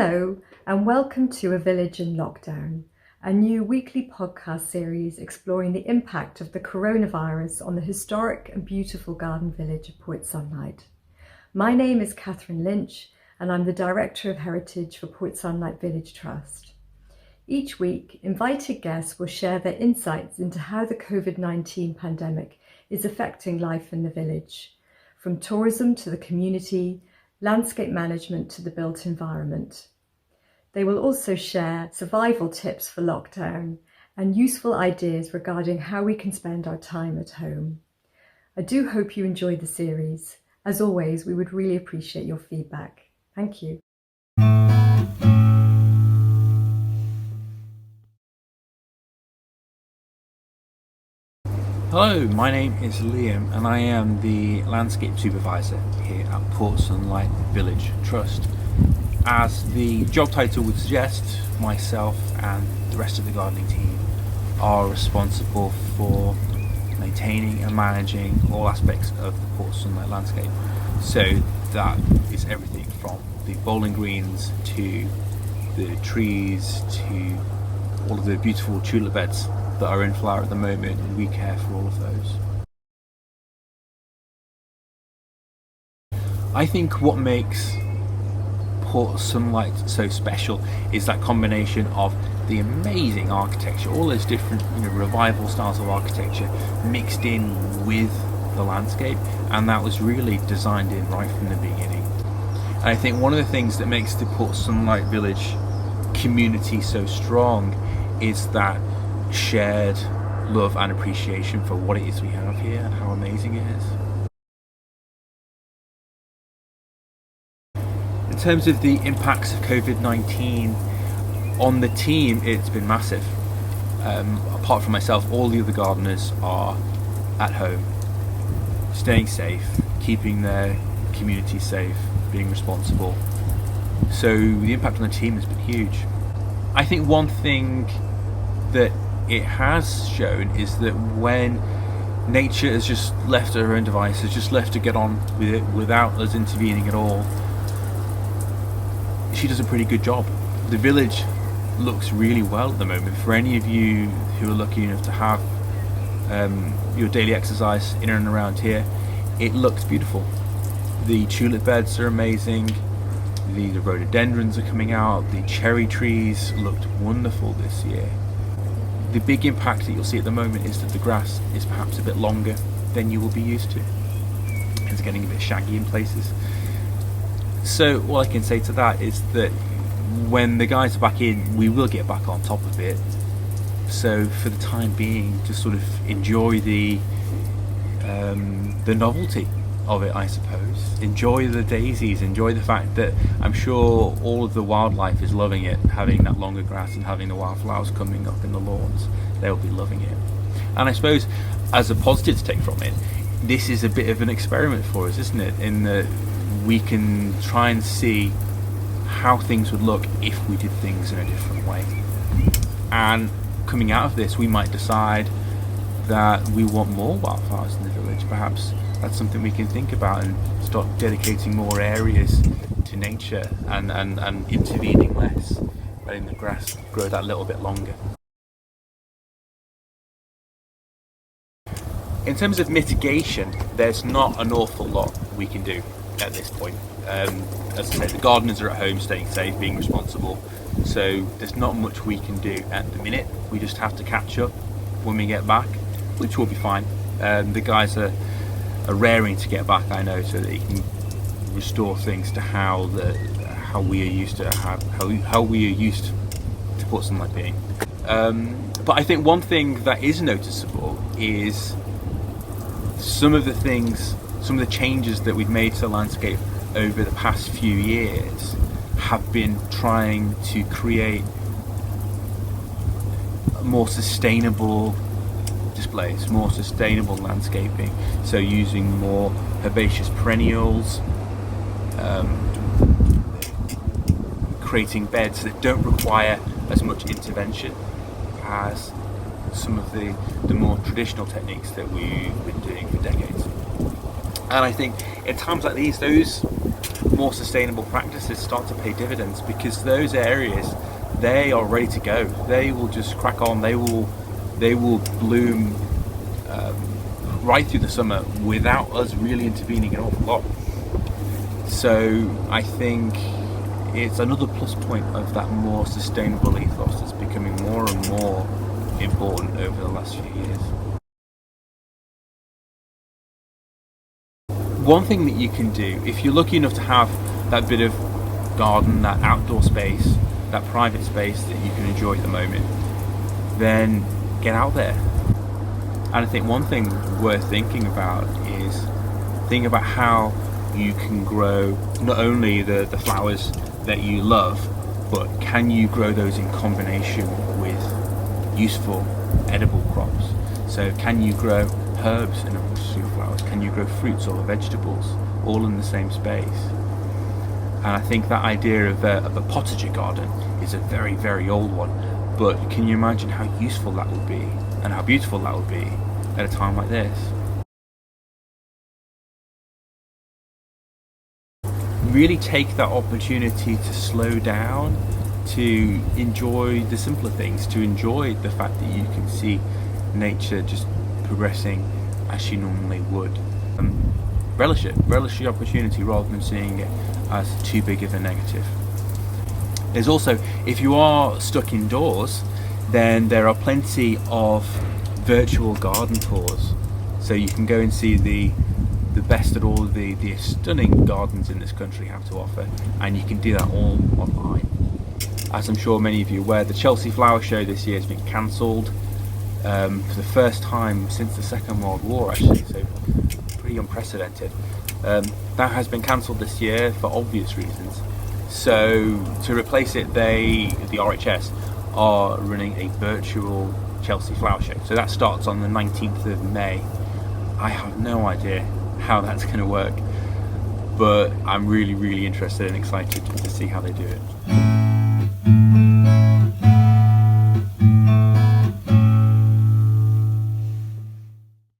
Hello and welcome to A Village in Lockdown, a new weekly podcast series exploring the impact of the coronavirus on the historic and beautiful garden village of Port Sunlight. My name is Catherine Lynch and I'm the Director of Heritage for Port Sunlight Village Trust. Each week, invited guests will share their insights into how the COVID-19 pandemic is affecting life in the village, from tourism to the community, landscape management to the built environment. They will also share survival tips for lockdown and useful ideas regarding how we can spend our time at home. I do hope you enjoy the series. As always, we would really appreciate your feedback. Thank you. Hello, my name is Liam and I am the Landscape Supervisor here at Port Sunlight Village Trust. As the job title would suggest, myself and the rest of the gardening team are responsible for maintaining and managing all aspects of the Port Sunlight landscape. So that is everything from the bowling greens to the trees to all of the beautiful tulip beds that are in flower at the moment, and we care for all of those. I think what makes Port Sunlight so special is that combination of the amazing architecture, all those different revival styles of architecture mixed in with the landscape, and that was really designed in right from the beginning. And I think one of the things that makes the Port Sunlight Village community so strong is that shared love and appreciation for what it is we have here and how amazing it is. In terms of the impacts of COVID-19 on the team, it's been massive. Apart from myself, all the other gardeners are at home, staying safe, keeping their community safe, being responsible. So the impact on the team has been huge. I think one thing that it has shown is that when nature has just left her own devices, just left to get on with it without us intervening at all, she does a pretty good job. The village looks really well at the moment. For any of you who are lucky enough to have your daily exercise in and around here, it looks beautiful. The tulip beds are amazing, the rhododendrons are coming out, the cherry trees looked wonderful this year. The big impact that you'll see at the moment is that the grass is perhaps a bit longer than you will be used to. It's getting a bit shaggy in places. So all I can say to that is that when the guys are back in, we will get back on top of it. So for the time being, just sort of enjoy the novelty of it, I suppose. Enjoy the daisies, enjoy the fact that I'm sure all of the wildlife is loving it, having that longer grass and having the wildflowers coming up in the lawns. They'll be loving it. And I suppose as a positive to take from it, this is a bit of an experiment for us, isn't it? In that we can try and see how things would look if we did things in a different way. And coming out of this, we might decide that we want more wildflowers in the village. Perhaps that's something we can think about and start dedicating more areas to nature and intervening less, letting the grass grow that little bit longer. In terms of mitigation, there's not an awful lot we can do at this point. As I say, the gardeners are at home staying safe, being responsible, so there's not much we can do at the minute. We just have to catch up when we get back, which will be fine. The guys are raring to get back, I know, so that they can restore things to how we are used to Port Sunlight being. But I think one thing that is noticeable is some of the changes that we've made to the landscape over the past few years have been trying to create more sustainable displays, more sustainable landscaping. So using more herbaceous perennials, creating beds that don't require as much intervention as some of the more traditional techniques that we've been doing for decades. And I think in times like these, those more sustainable practices start to pay dividends, because those areas, they are ready to go. They will just crack on. They will bloom right through the summer without us really intervening an awful lot. So I think it's another plus point of that more sustainable ethos that's becoming more and more important over the last few years. One thing that you can do, if you're lucky enough to have that bit of garden, that outdoor space, that private space that you can enjoy at the moment, then get out there. And I think one thing worth thinking about is thinking about how you can grow not only the flowers that you love, but can you grow those in combination with useful edible crops? So can you grow herbs and flowers? Can you grow fruits or vegetables all in the same space? And I think that idea of a potager garden is a very, very old one, but can you imagine how useful that would be and how beautiful that would be at a time like this? Really take that opportunity to slow down, to enjoy the simpler things, to enjoy the fact that you can see nature just progressing as she normally would. Relish the opportunity rather than seeing it as too big of a negative. There's also, if you are stuck indoors, then there are plenty of virtual garden tours, so you can go and see the best that all of the stunning gardens in this country have to offer, and you can do that all online. As I'm sure many of you are aware, the Chelsea Flower Show this year has been cancelled for the first time since the Second World War, actually, so pretty unprecedented. That has been cancelled this year for obvious reasons. So to replace it, the RHS are running a virtual Chelsea Flower Show. So that starts on the 19th of May. I have no idea how that's going to work, but I'm really, really interested and excited to see how they do it.